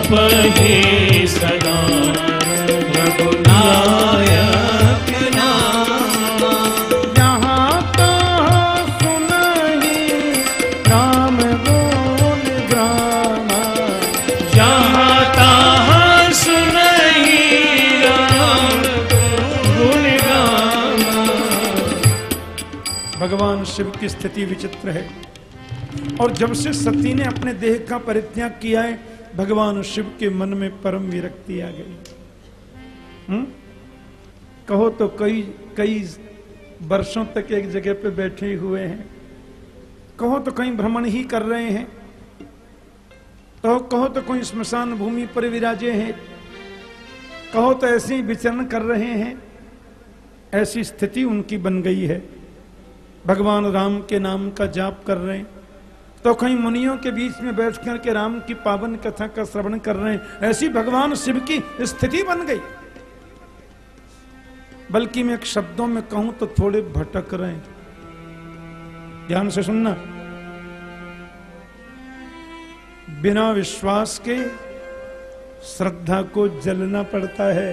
जपहि सदा रघुनायक नाम। जहाँ तहाँ सुनहि राम गुण गाम। जहाँ तहाँ सुनहि राम गुण गाम। भगवान शिव की स्थिति विचित्र है। और जब से सती ने अपने देह का परित्याग किया है, भगवान शिव के मन में परम विरक्ति आ गई। कहो तो कई वर्षों तक एक जगह पे बैठे हुए हैं, कहो तो कहीं भ्रमण ही कर रहे हैं, तो कहो तो कोई स्मशान भूमि पर विराजे हैं, कहो तो ऐसे ही विचरण कर रहे हैं। ऐसी स्थिति उनकी बन गई है। भगवान राम के नाम का जाप कर रहे हैं, तो कहीं मुनियों के बीच में बैठ कर के राम की पावन कथा का श्रवण कर रहे हैं। ऐसी भगवान शिव की स्थिति बन गई। बल्कि मैं शब्दों में कहूं तो थोड़े भटक रहे हैं। ध्यान से सुनना। बिना विश्वास के श्रद्धा को जलना पड़ता है,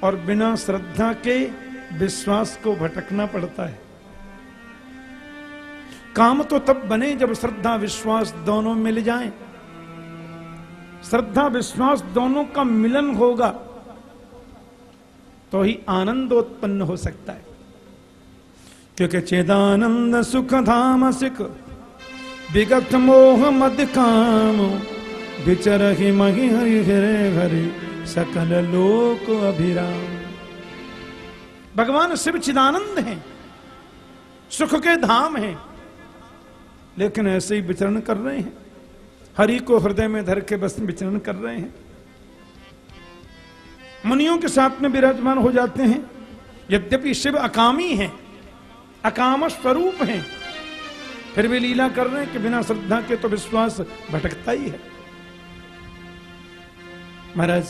और बिना श्रद्धा के विश्वास को भटकना पड़ता है। काम तो तब बने जब श्रद्धा विश्वास दोनों मिल जाएं। श्रद्धा विश्वास दोनों का मिलन होगा तो ही आनंद उत्पन्न हो सकता है। क्योंकि चेदानंद सुख धाम सिख विगत मोह मद काम विचरहि महि हरि हरे हरि सकल लोक अभिराम। भगवान शिव चिदानंद हैं, सुख के धाम हैं, लेकिन ऐसे ही विचरण कर रहे हैं। हरि को हृदय में धर के बस विचरण कर रहे हैं। मुनियों के साथ में विराजमान हो जाते हैं। यद्यपि शिव अकामी हैं, अकाम स्वरूप हैं, फिर भी लीला कर रहे हैं कि बिना श्रद्धा के तो विश्वास भटकता ही है। महाराज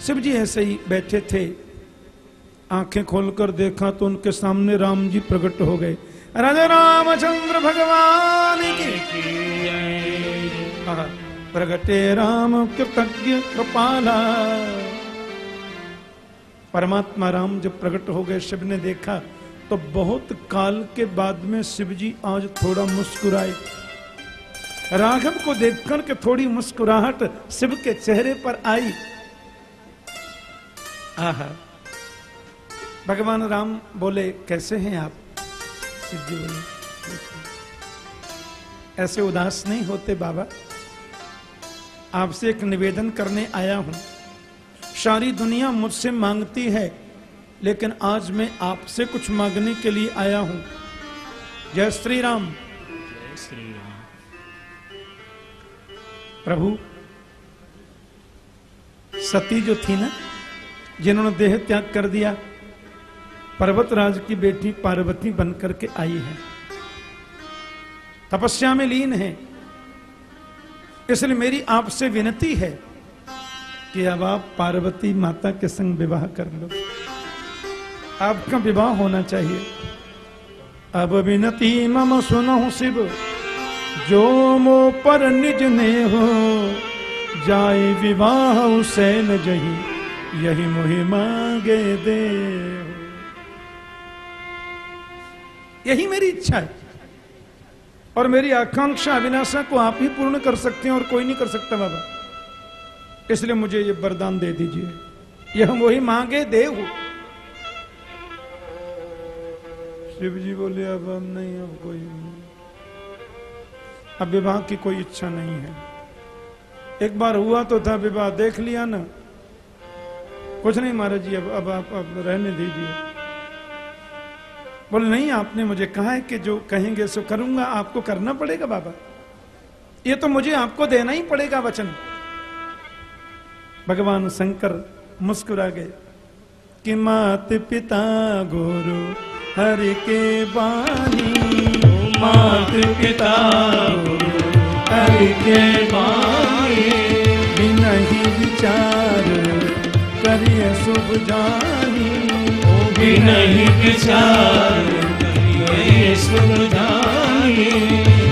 शिव जी ऐसे ही बैठे थे, आंखें खोलकर देखा तो उनके सामने राम जी प्रकट हो गए। राजा रामचंद्र भगवान की प्रगटे राम कृतज्ञ कृपाला। परमात्मा राम जब प्रकट हो गए, शिव ने देखा तो बहुत काल के बाद में शिव जी आज थोड़ा मुस्कुराए। राघव को देखकर के थोड़ी मुस्कुराहट शिव के चेहरे पर आई। आहा, भगवान राम बोले कैसे हैं आप? शिव जी बोले ऐसे उदास नहीं होते बाबा, आपसे एक निवेदन करने आया हूं। सारी दुनिया मुझसे मांगती है, लेकिन आज मैं आपसे कुछ मांगने के लिए आया हूं। जय श्री राम। जय श्री राम। प्रभु, सती जो थी ना, जिन्होंने देह त्याग कर दिया, पर्वतराज की बेटी पार्वती बनकर के आई है, तपस्या में लीन है। इसलिए मेरी आपसे विनती है कि अब आप पार्वती माता के संग विवाह कर लो। आपका विवाह होना चाहिए। अब विनती मम सुनो शिव, जो मो पर निज ने हो, जाए विवाह सैन जही, यही मोहि मांगे दे। यही मेरी इच्छा है, और मेरी आकांक्षा अभिलाषा को आप ही पूर्ण कर सकते हैं और कोई नहीं कर सकता बाबा। इसलिए मुझे ये वरदान दे दीजिए, यह मोहि मांगे देव। शिव जी बोले अब हम नहीं, अब कोई नहीं, अब विवाह की कोई इच्छा नहीं है। एक बार हुआ तो था विवाह, देख लिया ना, कुछ नहीं महाराज जी, अब आप रहने दीजिए। बोले नहीं, आपने मुझे कहा है कि जो कहेंगे सो करूंगा। आपको करना पड़ेगा बाबा, ये तो मुझे आपको देना ही पड़ेगा वचन। भगवान शंकर मुस्कुरा गए कि मात पिता गुरु हरि के बानी, मात पिता गुरु हरि के बानी, बिना ही विचार करिए शुभ जानी, बिना ही विचार करिए शुभ जानी।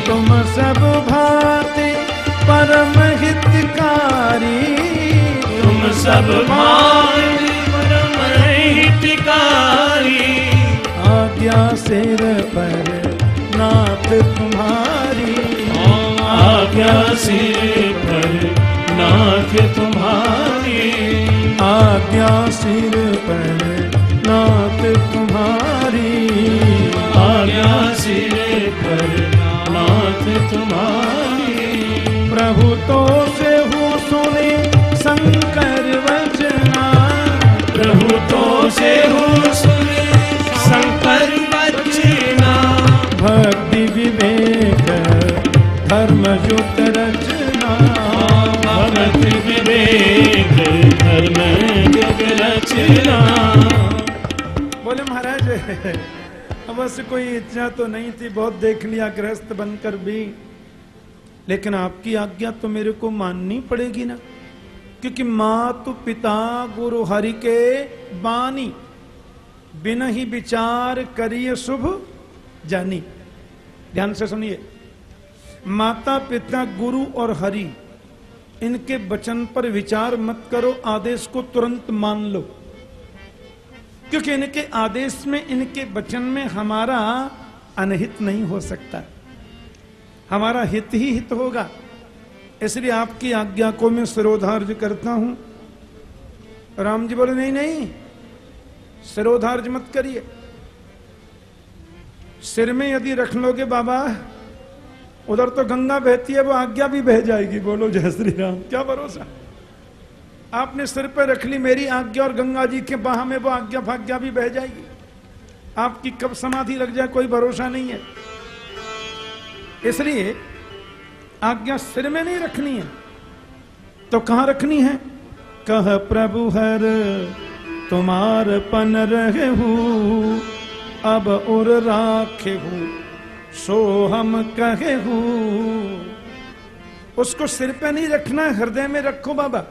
तुम सब भांति परम हित सब भांति परम हितकारी। आज्ञा सिर पर नाथ तुम्हारी, आज्ञा सिर पर नाथ तुम्हारी। आज्ञा सिर पर नाथ तुम्हारी, आज्ञा सिर पर नाथ तुम्हारी। प्रभु तो से हो सुने शंकर वचना, प्रभु तो से हो सुने शंकर वचना। भक्ति विवेक धर्म युक्त रचना, भक्ति विवेक धर्म युक्त रचना। बोले महाराज अवश्य कोई इच्छा तो नहीं थी, बहुत देख लिया गृहस्थ बनकर भी, लेकिन आपकी आज्ञा तो मेरे को माननी पड़ेगी ना, क्योंकि मातु पिता गुरु हरि के बानी, बिन ही विचार करिए शुभ जानी। ध्यान से सुनिए, माता पिता गुरु और हरि इनके वचन पर विचार मत करो, आदेश को तुरंत मान लो, क्योंकि इनके आदेश में, इनके वचन में हमारा अनहित नहीं हो सकता, हमारा हित ही हित होगा। इसलिए आपकी आज्ञा को मैं सिरोधार्य करता हूं। राम जी बोले नहीं नहीं, सिरोधार्य मत करिए, सिर में यदि रख लोगे बाबा, उधर तो गंगा बहती है, वो आज्ञा भी बह जाएगी। बोलो जय श्री राम। क्या भरोसा, आपने सिर पर रख ली मेरी आज्ञा और गंगा जी के बाह में वो आज्ञा भाग्या भी बह जाएगी। आपकी कब समाधि लग जाए कोई भरोसा नहीं है। इसलिए आज्ञा सिर में नहीं रखनी है, तो कहां रखनी है? कह प्रभु हर तुम्हार पन रहे हूं, अब उर राखे हूं सो हम कहे हूं। उसको सिर पे नहीं रखना है, हृदय में रखो बाबा।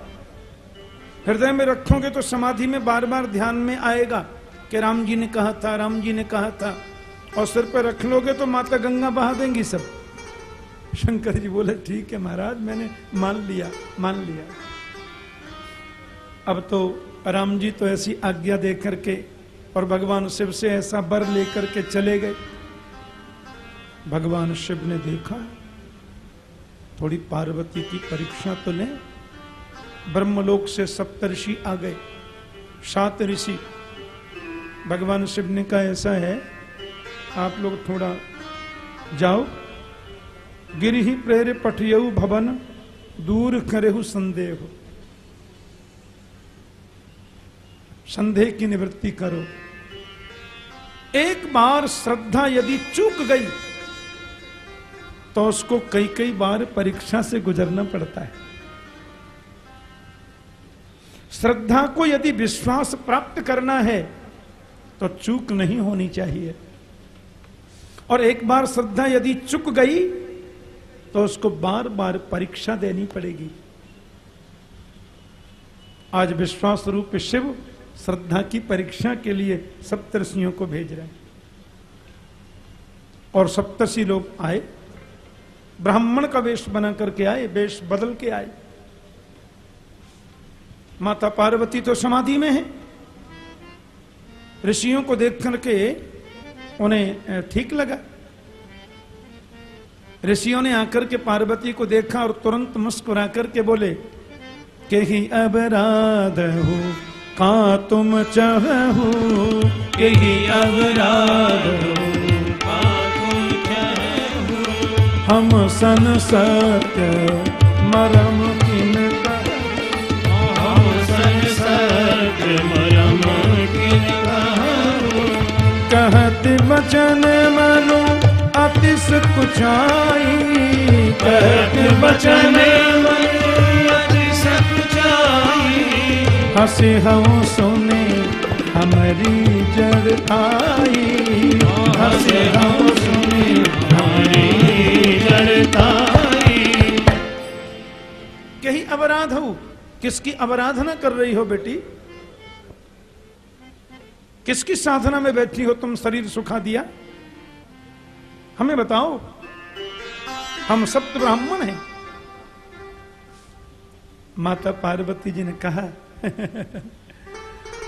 हृदय में रखोगे तो समाधि में बार बार ध्यान में आएगा कि राम जी ने कहा था, राम जी ने कहा था। और सिर पे रख लोगे तो माता गंगा बहा देंगी सब। शंकर जी बोले ठीक है महाराज, मैंने मान लिया, मान लिया। अब तो राम जी तो ऐसी आज्ञा दे करके और भगवान शिव से ऐसा वर लेकर के चले गए। भगवान शिव ने देखा थोड़ी पार्वती की परीक्षा तो लें। ब्रह्मलोक से सप्तऋषि आ गए, 7 ऋषि। भगवान शिव ने कहा ऐसा है, आप लोग थोड़ा जाओ, गिरिहि प्रेरे पठयऊ भवन, दूर करेहु संदेह। संदेह की निवृत्ति करो। एक बार श्रद्धा यदि चूक गई तो उसको कई कई बार परीक्षा से गुजरना पड़ता है। श्रद्धा को यदि विश्वास प्राप्त करना है तो चूक नहीं होनी चाहिए, और एक बार श्रद्धा यदि चूक गई तो उसको बार बार परीक्षा देनी पड़ेगी। आज विश्वास रूप शिव श्रद्धा की परीक्षा के लिए सप्तर्षियों को भेज रहे हैं। और सप्तर्षि लोग आए, ब्राह्मण का वेश बना करके आए, वेश बदल के आए। माता पार्वती तो समाधि में है। ऋषियों को देख करके उन्हें ठीक लगा। ऋषियों ने आकर के पार्वती को देखा और तुरंत मुस्कुरा करके बोले कि ही अपराध हो का तुम चाहो, कि ही अपराध हो का तुम चाहो। हम सन सत्य मरम किन कहो, हम सन सत्य मरम किन कहो। कहत वचन मनु अतिश कुचाई, कहत वचन मनु अतिश कुचाई। हंसी हम सुने हमारी जड़ आई, हंसी हम सुने हमारी जड़ आई। यही अपराध हो। किसकी आराधना कर रही हो बेटी? किसकी साधना में बैठी हो तुम? शरीर सुखा दिया, हमें बताओ। हम सप्त ब्राह्मण हैं। माता पार्वती जी ने कहा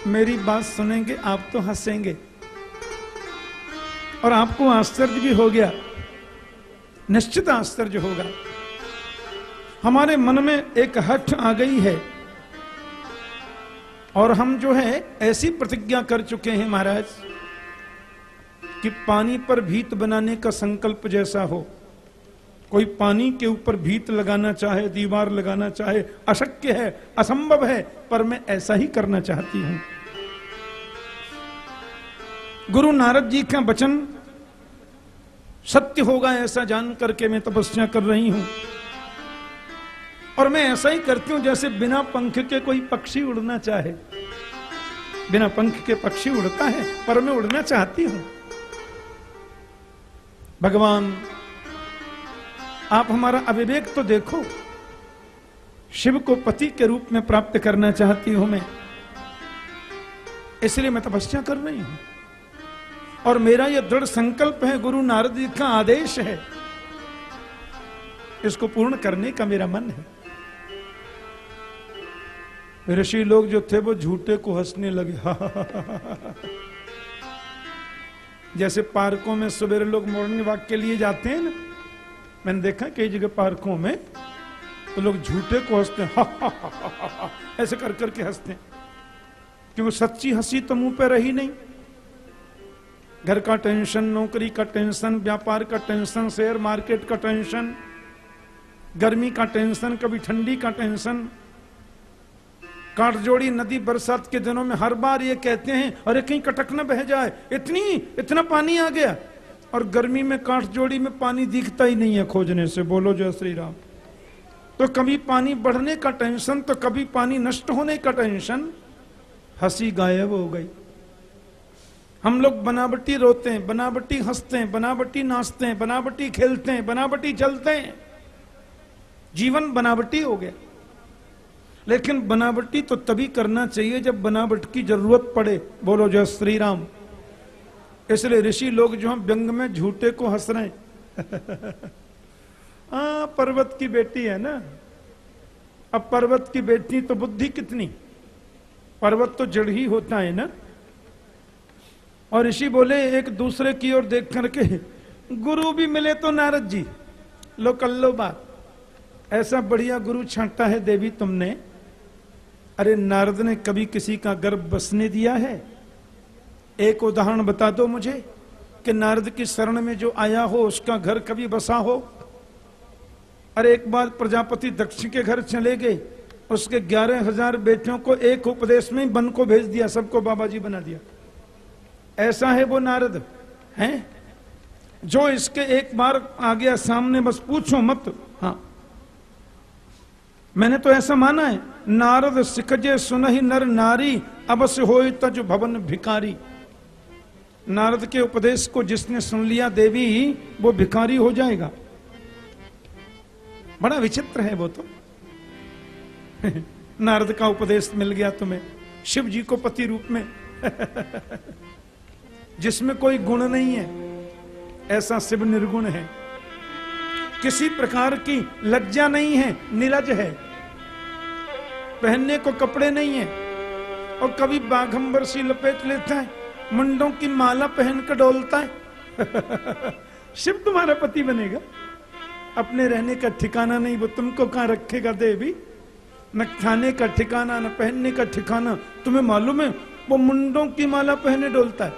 मेरी बात सुनेंगे आप तो हंसेंगे और आपको आश्चर्य भी हो गया, निश्चित आश्चर्य होगा। हमारे मन में एक हठ आ गई है और हम जो है ऐसी प्रतिज्ञा कर चुके हैं महाराज कि पानी पर भीत बनाने का संकल्प जैसा हो, कोई पानी के ऊपर भीत लगाना चाहे, दीवार लगाना चाहे, अशक्य है, असंभव है, पर मैं ऐसा ही करना चाहती हूं। गुरु नारद जी का वचन सत्य होगा ऐसा जान करके मैं तपस्या कर रही हूं और मैं ऐसा ही करती हूं जैसे बिना पंख के कोई पक्षी उड़ना चाहे। बिना पंख के पक्षी उड़ता है पर मैं उड़ना चाहती हूं। भगवान आप हमारा अविवेक तो देखो, शिव को पति के रूप में प्राप्त करना चाहती हूं मैं, इसलिए मैं तपस्या कर रही हूं और मेरा यह दृढ़ संकल्प है, गुरु नारद जी का आदेश है, इसको पूर्ण करने का मेरा मन है। ऋषि लोग जो थे वो झूठे को हंसने लगे। जैसे पार्कों में सवेरे लोग मॉर्निंग वॉक के लिए जाते हैं ना, मैंने देखा कई जगह पार्कों में तो लोग झूठे को हंसते हैं, ऐसे कर करके हंसते हैं, क्योंकि सच्ची हंसी तो मुंह पे रही नहीं। घर का टेंशन, नौकरी का टेंशन, व्यापार का टेंशन, शेयर मार्केट का टेंशन, गर्मी का टेंशन, कभी ठंडी का टेंशन। काठजोड़ी नदी बरसात के दिनों में हर बार ये कहते हैं अरे कहीं कटक न बह जाए, इतना पानी आ गया, और गर्मी में काठजोड़ी में पानी दिखता ही नहीं है खोजने से। बोलो जय श्री राम। तो कभी पानी बढ़ने का टेंशन तो कभी पानी नष्ट होने का टेंशन, हंसी गायब हो गई। हम लोग बनावटी रोते हैं, बनावटी हंसते हैं, बनावटी नाचते हैं, बनावटी खेलते हैं, बनावटी चलते हैं, जीवन बनावटी हो गया। लेकिन बनावटी तो तभी करना चाहिए जब बनावट की जरूरत पड़े। बोलो जय श्री राम। इसलिए ऋषि लोग जो हम व्यंग में झूठे को हंस रहे हैं। पर्वत की बेटी है ना, अब पर्वत की बेटी तो बुद्धि कितनी, पर्वत तो जड़ ही होता है ना। और ऋषि बोले एक दूसरे की ओर देख करके, गुरु भी मिले तो नारद जी, लो कर लो बात, ऐसा बढ़िया गुरु छांटा है देवी तुमने। अरे नारद ने कभी किसी का गर्भ बसने दिया है? एक उदाहरण बता दो मुझे कि नारद की शरण में जो आया हो उसका घर कभी बसा हो। अरे एक बार प्रजापति दक्ष के घर चले गए, उसके 11,000 बेटियों को एक उपदेश में वन को भेज दिया, सबको बाबा जी बना दिया। ऐसा है वो नारद हैं जो इसके एक बार आ गया सामने, बस पूछो मत। हाँ, मैंने तो ऐसा माना है, नारद सिखजे सुनहि नर नारी, अवश्य होय तज भवन भिखारी। नारद के उपदेश को जिसने सुन लिया देवी, वो भिखारी हो जाएगा। बड़ा विचित्र है वो तो। नारद का उपदेश मिल गया तुम्हें, शिव जी को पति रूप में, जिसमें कोई गुण नहीं है, ऐसा शिव निर्गुण है, किसी प्रकार की लज्जा नहीं है, निलज है, पहनने को कपड़े नहीं है, और कभी बाघंबर सी लपेट लेता है, मुंडों की माला पहनकर डोलता है। शिव तुम्हारा पति बनेगा? अपने रहने का ठिकाना नहीं, वो तुमको कहां रखेगा देवी? न खाने का ठिकाना, न पहनने का ठिकाना। तुम्हें मालूम है वो मुंडों की माला पहने डोलता है।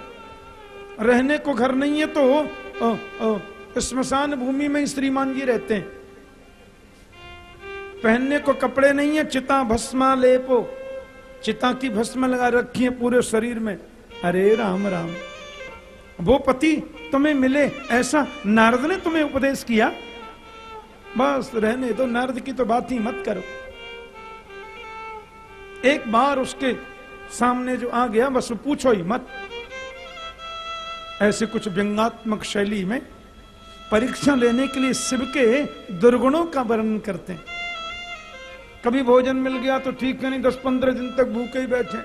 रहने को घर नहीं है तो स्मशान भूमि में श्रीमान जी रहते हैं। पहनने को कपड़े नहीं है, चिता भस्मा लेपो, चिता की भस्म लगा रखी है पूरे शरीर में। अरे राम राम, वो पति तुम्हें मिले ऐसा नारद ने तुम्हें उपदेश किया? बस रहने दो, नारद की तो बात ही मत करो। एक बार उसके सामने जो आ गया बस पूछो ही मत। ऐसे कुछ व्यंग्यात्मक शैली में परीक्षा लेने के लिए शिव के दुर्गुणों का वर्णन करते हैं। कभी भोजन मिल गया तो ठीक है, नहीं 10-15 दिन तक भूखे ही बैठे।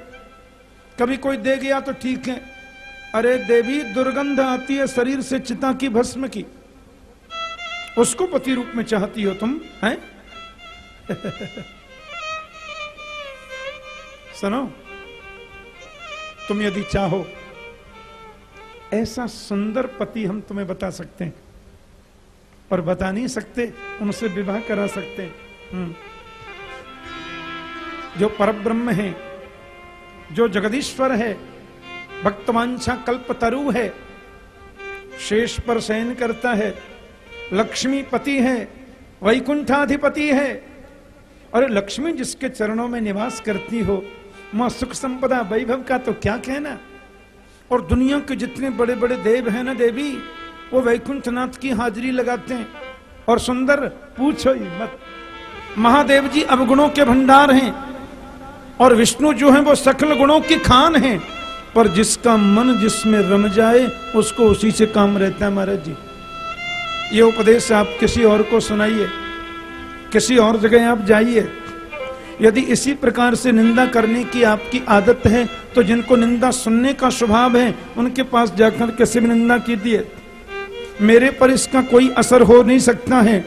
कभी कोई दे गया तो ठीक है। अरे देवी, दुर्गंध आती है शरीर से चिता की भस्म की, उसको पति रूप में चाहती हो तुम हैं? सुनो, तुम यदि चाहो ऐसा सुंदर पति हम तुम्हें बता सकते हैं, और बता नहीं सकते, उनसे विवाह करा सकते हैं। जो परब्रह्म है, जो जगदीश्वर है, भक्तवांछा कल्पतरु है, शेष पर शयन करता है, लक्ष्मीपति है, वैकुंठाधिपति है। और लक्ष्मी जिसके चरणों में निवास करती हो, मां सुख संपदा वैभव का तो क्या कहना। और दुनिया के जितने बड़े बड़े देव हैं ना देवी, वो वैकुंठनाथ की हाजिरी लगाते हैं। और सुंदर पूछो ही मत, महादेव जी अवगुणों के भंडार हैं, और विष्णु जो है वो सकल गुणों की खान है। पर जिसका मन जिसमें रम जाए उसको उसी से काम रहता है। महाराज जी, ये उपदेश आप किसी और को सुनाइए, किसी और जगह आप जाइए, यदि इसी प्रकार से निंदा करने की आपकी आदत है तो जिनको निंदा सुनने का स्वभाव है उनके पास जाकर कैसे भी निंदा कीजिए, मेरे पर इसका कोई असर हो नहीं सकता है।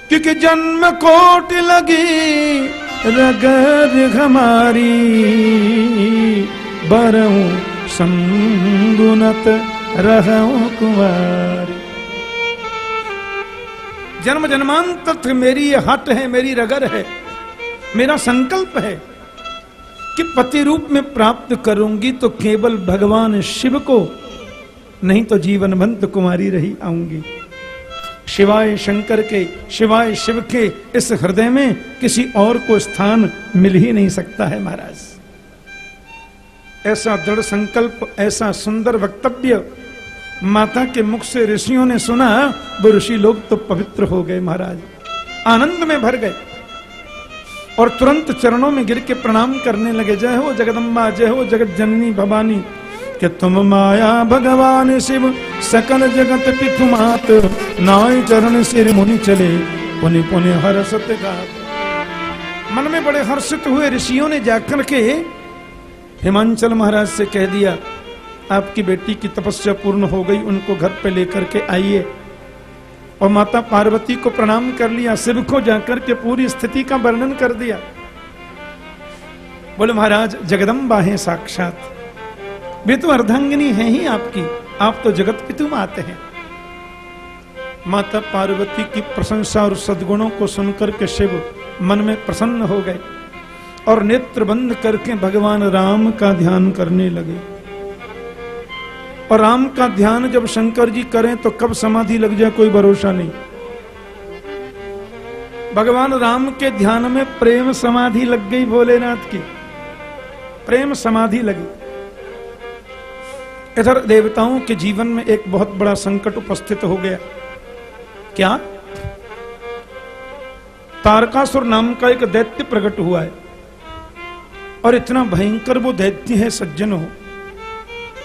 क्योंकि जन्म कोट लगी रगर हमारी, बरऊं संगुनत रहूं कुंवारी। जन्म जन्मांतर मेरी ये हट है, मेरी रगर है, मेरा संकल्प है कि पति रूप में प्राप्त करूंगी तो केवल भगवान शिव को, नहीं तो जीवन भंत कुमारी रही आऊंगी। शिवाय शंकर के, शिवाय शिव के इस हृदय में किसी और को स्थान मिल ही नहीं सकता है। महाराज, ऐसा दृढ़ संकल्प, ऐसा सुंदर वक्तव्य माता के मुख से ऋषियों ने सुना, वो ऋषि लोग तो पवित्र हो गए महाराज, आनंद में भर गए और तुरंत चरणों में गिर के प्रणाम करने लगे। जय हो जगदम्बा, जय हो जगत जननी भवानी, कि तुम माया भगवान शिव सकल जगत पितु मात, नाय चरण सिर मुनि चले पुनि पुनि हर्षत गात। मन में बड़े हर्षित हुए ऋषियों ने जाकर के हिमांचल महाराज से कह दिया, आपकी बेटी की तपस्या पूर्ण हो गई, उनको घर पे लेकर के आइए। और माता पार्वती को प्रणाम कर लिया, शिव को जाकर के पूरी स्थिति का वर्णन कर दिया। बोले महाराज जगदम्बा है साक्षात, वे तो अर्धांगिनी है ही आपकी, आप तो जगत पितु माते हैं। माता पार्वती की प्रशंसा और सद्गुणों को सुनकर के शिव मन में प्रसन्न हो गए और नेत्र बंद करके भगवान राम का ध्यान करने लगे। और राम का ध्यान जब शंकर जी करें तो कब समाधि लग जाए कोई भरोसा नहीं। भगवान राम के ध्यान में प्रेम समाधि लग गई, भोलेनाथ की प्रेम समाधि लगी। इधर देवताओं के जीवन में एक बहुत बड़ा संकट उपस्थित हो गया। क्या? तारकासुर नाम का एक दैत्य प्रकट हुआ है, और इतना भयंकर वो दैत्य है सज्जन हो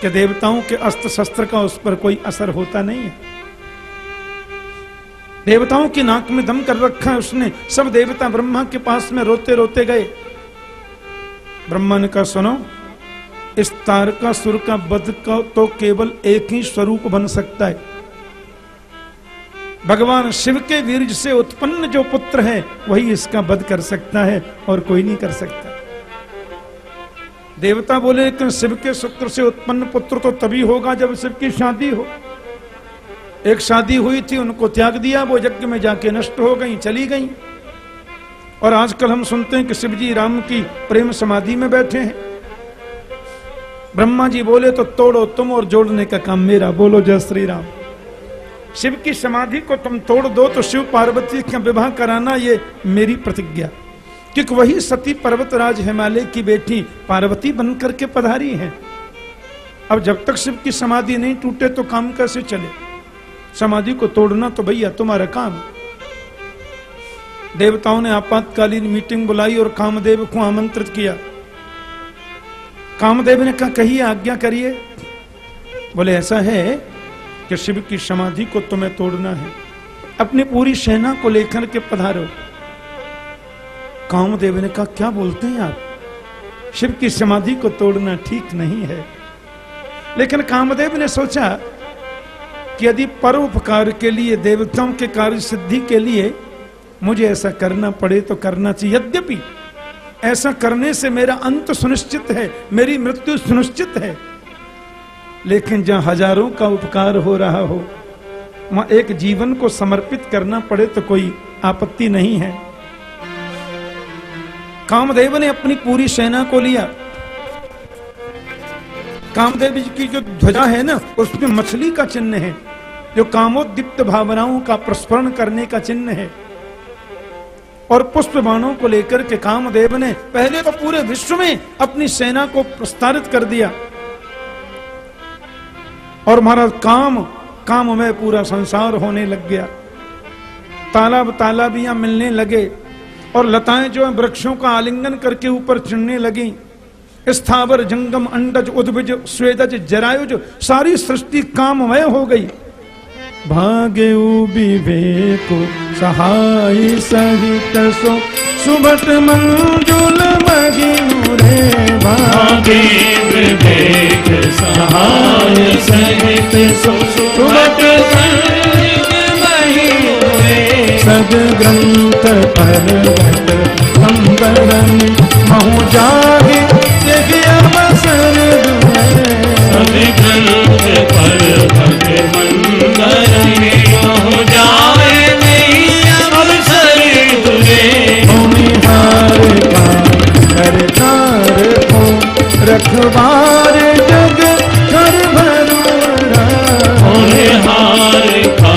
कि देवताओं के अस्त्र शस्त्र का उस पर कोई असर होता नहीं है। देवताओं की नाक में दम कर रखा है उसने। सब देवता ब्रह्मा के पास में रोते रोते गए। ब्रह्मा ने कहा, सुनो, इस तारकासुर का वध का तो केवल एक ही स्वरूप बन सकता है, भगवान शिव के वीर्य से उत्पन्न जो पुत्र है वही इसका वध कर सकता है, और कोई नहीं कर सकता। देवता बोले, लेकिन शिव के शुक्र से उत्पन्न पुत्र तो तभी होगा जब शिव की शादी हो। एक शादी हुई थी, उनको त्याग दिया, वो यज्ञ में जाके नष्ट हो गई, चली गई। और आजकल हम सुनते हैं कि शिव जी राम की प्रेम समाधि में बैठे हैं। ब्रह्मा जी बोले, तो तोड़ो तुम और जोड़ने का काम मेरा। बोलो जय श्री राम। शिव की समाधि को तुम तोड़ दो तो शिव पार्वती का विवाह कराना, ये मेरी प्रतिज्ञा। क्योंकि वही सती पर्वतराज हिमालय की बेटी पार्वती बनकर के पधारी है। अब जब तक शिव की समाधि नहीं टूटे तो काम कैसे चले? समाधि को तोड़ना तो भैया तुम्हारा काम। देवताओं ने आपातकालीन मीटिंग बुलाई और कामदेव को आमंत्रित किया। कामदेव ने कहा, कहिए, आज्ञा करिए। बोले, ऐसा है कि शिव की समाधि को तुम्हें तोड़ना है, अपनी पूरी सेना को लेकर के पधारो। कामदेव ने कहा, क्या बोलते हैं आप? शिव की समाधि को तोड़ना ठीक नहीं है। लेकिन कामदेव ने सोचा कि यदि परोपकार के लिए, देवताओं के कार्य सिद्धि के लिए मुझे ऐसा करना पड़े तो करना चाहिए। यद्यपि ऐसा करने से मेरा अंत सुनिश्चित है, मेरी मृत्यु सुनिश्चित है। लेकिन जहां हजारों का उपकार हो रहा हो, वहां एक जीवन को समर्पित करना पड़े तो कोई आपत्ति नहीं है। कामदेव ने अपनी पूरी सेना को लिया। कामदेव जी की जो ध्वजा है ना, उसमें मछली का चिन्ह है, जो कामोद्दीप्त भावनाओं का प्रस्फुरण करने का चिन्ह है। और पुष्प बाणों को लेकर के कामदेव ने पहले तो पूरे विश्व में अपनी सेना को प्रस्तारित कर दिया। और महाराज काम में पूरा संसार होने लग गया। तालाबियां मिलने लगे और लताएं जो है वृक्षों का आलिंगन करके ऊपर चढ़ने लगी। स्थावर जंगम अंडज उद्भिज स्वेदज जरायुज सारी सृष्टि काममय हो गई। भाग्य विवेक सहाय सहित सो सुबट मंजुल मगिनु रे। भाग्य विवेक सहाय सहित सो सुबट सद ग्रंथ पर्वत संबरम महु जागे जग अवसर सद ग्रंथ पर्वत मंदर महु जागे अवसर दुरे। भूमिहार का करतार को रखवार जग कर भरोरा। भूमिहार का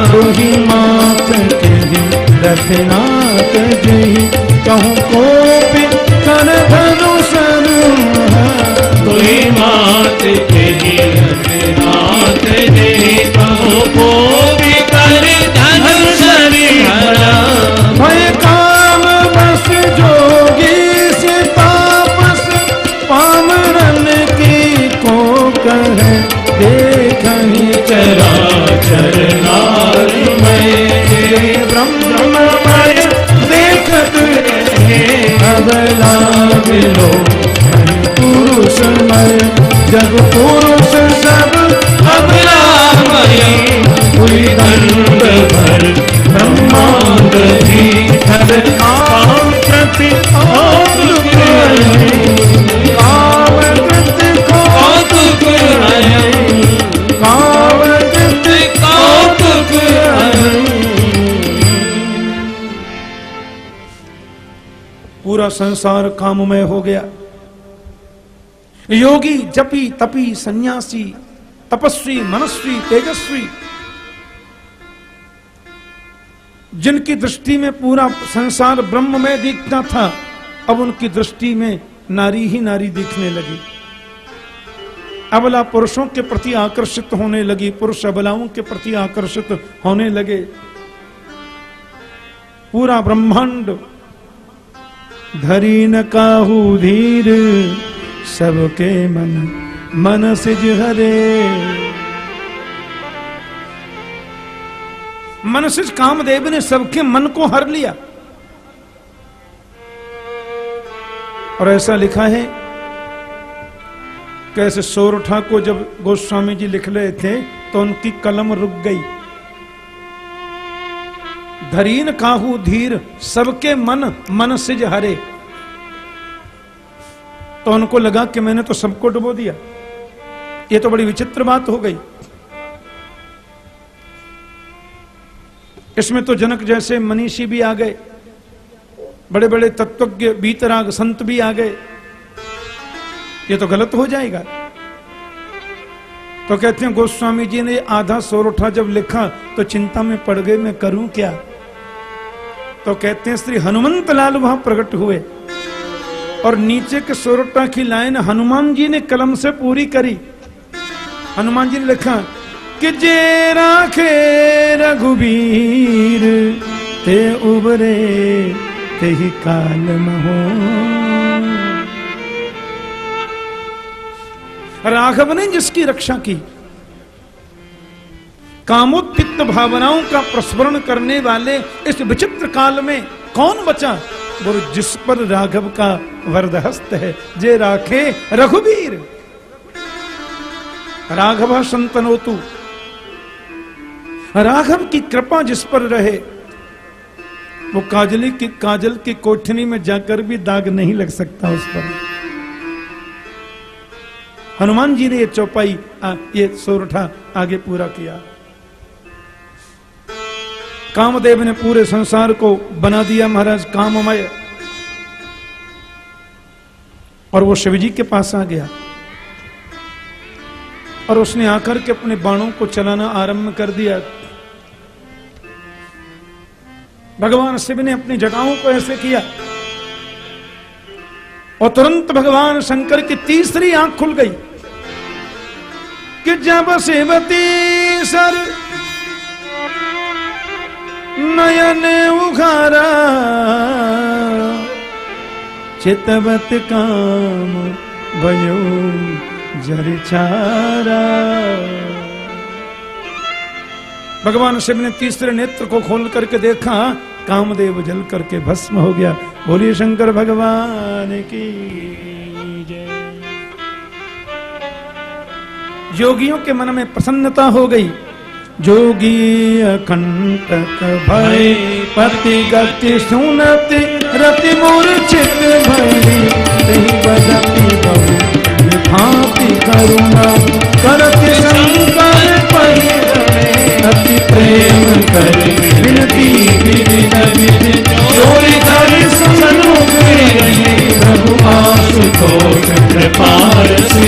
तुही मात कही रथनाथ जही कहूँ को कर धनुष तुही मात कही रथनाथ जही कहूँ को कर धनुष भय काम बस जोगी से तापस पामरन की को कहे देखहि चराचर नारमय ब्रह्ममय देखत अब लागलो पुरुषमय जग पुरुष सब अब लागमय हुई दंड भर ब्रह्मांड भी हर काम प्रति कौतुक पूरा संसार काममय हो गया। योगी जपी तपी सन्यासी तपस्वी मनस्वी तेजस्वी, जिनकी दृष्टि में पूरा संसार ब्रह्म में दिखता था, अब उनकी दृष्टि में नारी ही नारी दिखने लगी। अबला पुरुषों के प्रति आकर्षित होने लगी, पुरुष अबलाओं के प्रति आकर्षित होने लगे। पूरा ब्रह्मांड धरी न काहू धीर सबके मन सिज हरे। मनसिज कामदेव ने सबके मन को हर लिया। और ऐसा लिखा है कैसे सोरठा को जब गोस्वामी जी लिख रहे थे तो उनकी कलम रुक गई। धरीन काहू धीर सबके मन सिज हरे, तो उनको लगा कि मैंने तो सबको डुबो दिया। ये तो बड़ी विचित्र बात हो गई। इसमें तो जनक जैसे मनीषी भी आ गए, बड़े बड़े तत्वज्ञ बीतराग संत भी आ गए। ये तो गलत हो जाएगा। तो कहते हैं गोस्वामी जी ने आधा सोरठा जब लिखा तो चिंता में पड़ गए, मैं करूं क्या। तो कहते हैं श्री हनुमंत लाल वहां प्रकट हुए और नीचे के सोरठा की लाइन हनुमान जी ने कलम से पूरी करी। हनुमान जी ने लिखा कि जे राखे रघुबीर ते उबरे ते ही काल महो। राघव ने जिसकी रक्षा की, कामोद्दीप्त भावनाओं का प्रस्फुरण करने वाले इस विचित्र काल में कौन बचा, वो जिस पर राघव का वरदहस्त है। जे राखे रघुबीर राघव संतनोतु। राघव की कृपा जिस पर रहे वो काजल की कोठनी में जाकर भी दाग नहीं लग सकता उस पर। हनुमान जी ने ये चौपाई ये सोरठा आगे पूरा किया। कामदेव ने पूरे संसार को बना दिया महाराज काममय, और वो शिव जी के पास आ गया और उसने आकर के अपने बाणों को चलाना आरंभ कर दिया। भगवान शिव ने अपनी जटाओं को ऐसे किया और तुरंत भगवान शंकर की तीसरी आंख खुल गई कि जब शिवती सर नयन उघारा चितवत काम भयो जरिचारा। भगवान शिव ने तीसरे नेत्र को खोल करके देखा, कामदेव जल करके भस्म हो गया। बोलिए शंकर भगवान की जय। योगियों के मन में प्रसन्नता हो गई। जोगी अकंटक भय पति गति सुनति रति मूर्छित भई बदति बहु भांति करुणा करति शंकर अति प्रेम कर विनती चोरी करी प्रभु आशुतोष कृपाल से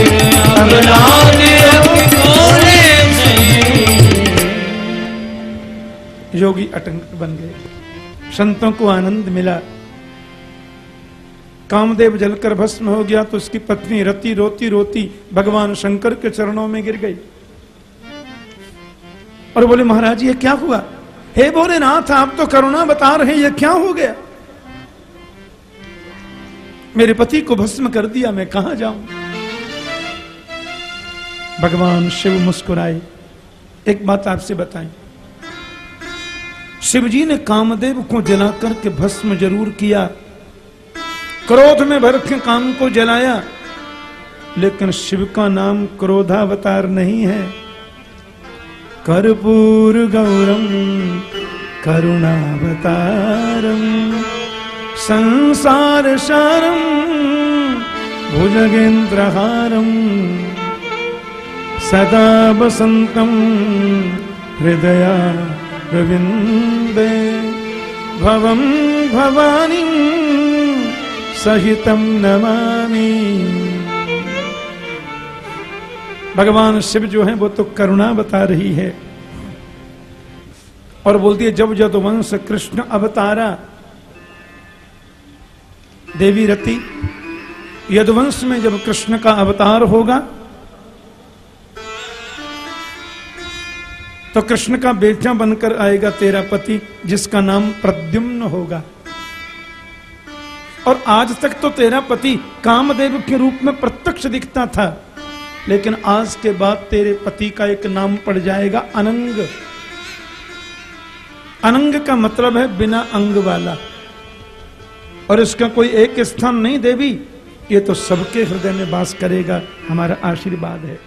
योगी अटंक बन गए। संतों को आनंद मिला। कामदेव जलकर भस्म हो गया तो उसकी पत्नी रति रोती रोती भगवान शंकर के चरणों में गिर गई और बोले महाराज ये क्या हुआ? हे भोलेनाथ आप तो करुणा बता रहे, ये क्या हो गया? मेरे पति को भस्म कर दिया, मैं कहां जाऊं? भगवान शिव मुस्कुराए। एक बात आपसे बताएं, शिव जी ने कामदेव को जलाकर के भस्म जरूर किया, क्रोध में भर के काम को जलाया, लेकिन शिव का नाम क्रोधावतार नहीं है। कर्पूर गौरम करुणावतारम संसार सारम भुजगेंद्रहारम सदा वसंतम हृदया रविंदे भवम भवानी सहितम नमामि। भगवान शिव जो है वो तो करुणा बता रही है और बोलती है जब यदुवंश कृष्ण अवतारा। देवी रति, यदुवंश में जब कृष्ण का अवतार होगा तो कृष्ण का बेटा बनकर आएगा तेरा पति, जिसका नाम प्रद्युम्न होगा। और आज तक तो तेरा पति कामदेव के रूप में प्रत्यक्ष दिखता था, लेकिन आज के बाद तेरे पति का एक नाम पड़ जाएगा अनंग। अनंग का मतलब है बिना अंग वाला, और इसका कोई एक स्थान नहीं देवी, ये तो सबके हृदय में वास करेगा। हमारा आशीर्वाद है।